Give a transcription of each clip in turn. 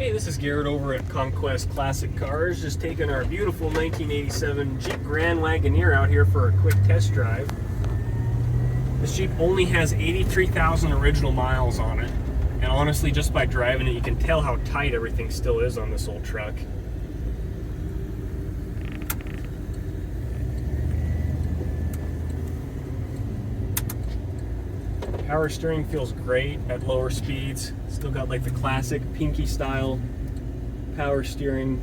Hey, this is Garrett over at Conquest Classic Cars, just taking our beautiful 1987 Jeep Grand Wagoneer out here for a quick test drive. This Jeep only has 83,000 original miles on it, and honestly, just by driving it, you can tell how tight everything still is on this old truck. Power steering feels great at lower speeds. Still got like the classic pinky style power steering.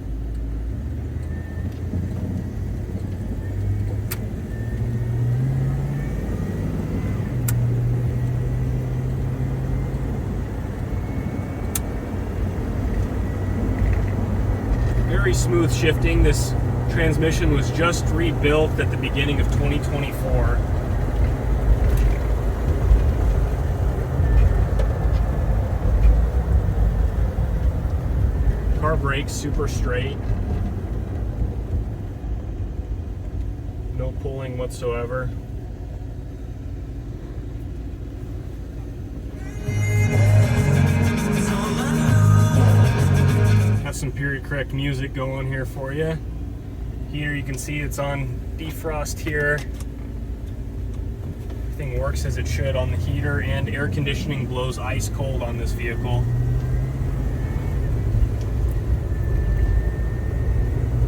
Very smooth shifting. This transmission was just rebuilt at the beginning of 2024. Car brakes super straight, no pulling whatsoever. Have some period correct music going here for you. Heater, you can see it's on defrost here. Everything works as it should on the heater, and air conditioning blows ice cold on this vehicle.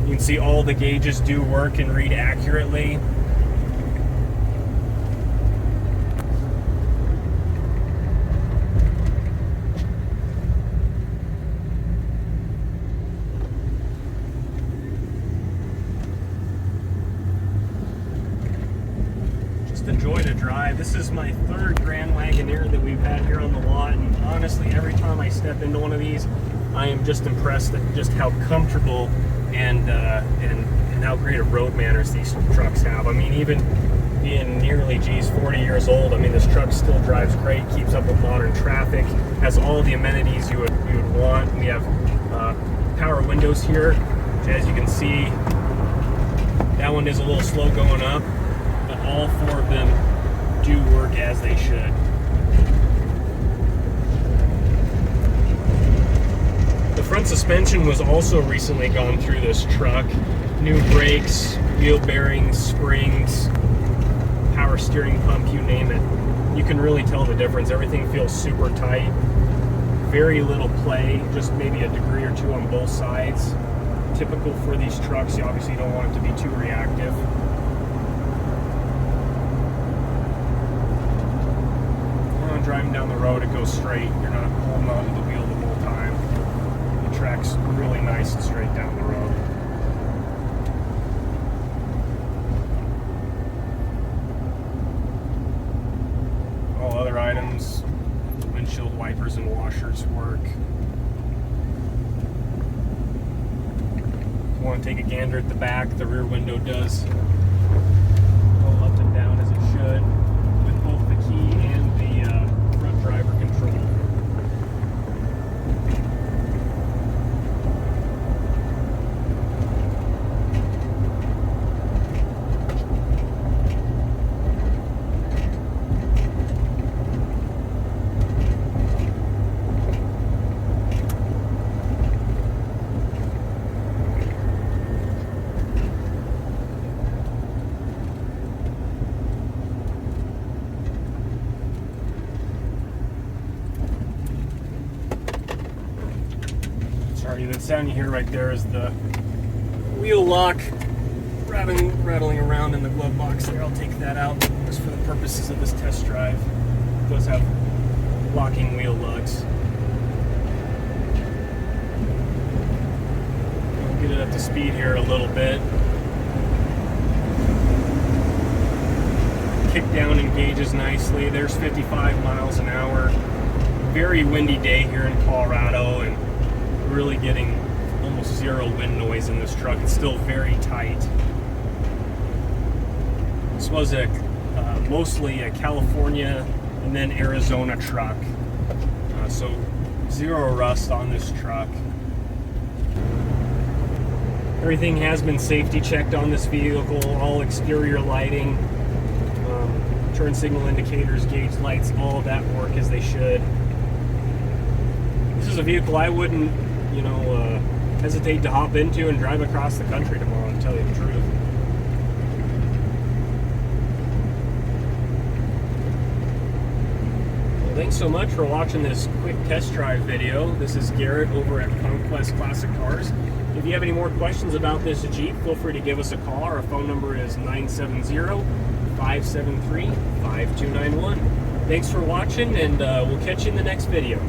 You can see all the gauges do work and read accurately. Just enjoy the drive. This is my third Grand Wagoneer that we've had here on the lot, and honestly, every time I step into one of these, I am just impressed at just how comfortable and how great of road manners these trucks have. I mean, even being nearly, 40 years old, I mean, this truck still drives great, keeps up with modern traffic, has all the amenities you would want. We have power windows here, which, as you can see, that one is a little slow going up, but all four of them do work as they should. The front suspension was also recently gone through this truck. New brakes, wheel bearings, springs, power steering pump, you name it. You can really tell the difference. Everything feels super tight. Very little play, just maybe a degree or two on both sides. Typical for these trucks. You obviously don't want it to be too reactive. When driving down the road, it goes straight. You're not holding on to the wheel the whole time. The track's really nice and straight down the road. All other items, windshield wipers and washers work. If you want to take a gander at the back, the rear window does go up and down as it should, with both the key and the front driver control. Sorry, the sound you hear right there is the wheel lock rattling around in the glove box there. I'll take that out just for the purposes of this test drive. It does have locking wheel lugs. I'll get it up to speed here a little bit. Kick down engages nicely. There's 55 miles an hour. Very windy day here in Colorado, and really getting almost zero wind noise in this truck. It's still very tight. This was mostly a California and then Arizona truck, so zero rust on this truck. Everything has been safety checked on this vehicle. All exterior lighting, turn signal indicators, gauge lights, all of that work as they should. This is a vehicle I wouldn't hesitate to hop into and drive across the country tomorrow, to tell you the truth. Well, thanks so much for watching this quick test drive video. This is Garrett over at Conquest Classic Cars. If you have any more questions about this Jeep, feel free to give us a call. Our phone number is 970-573-5291. Thanks for watching, and we'll catch you in the next video.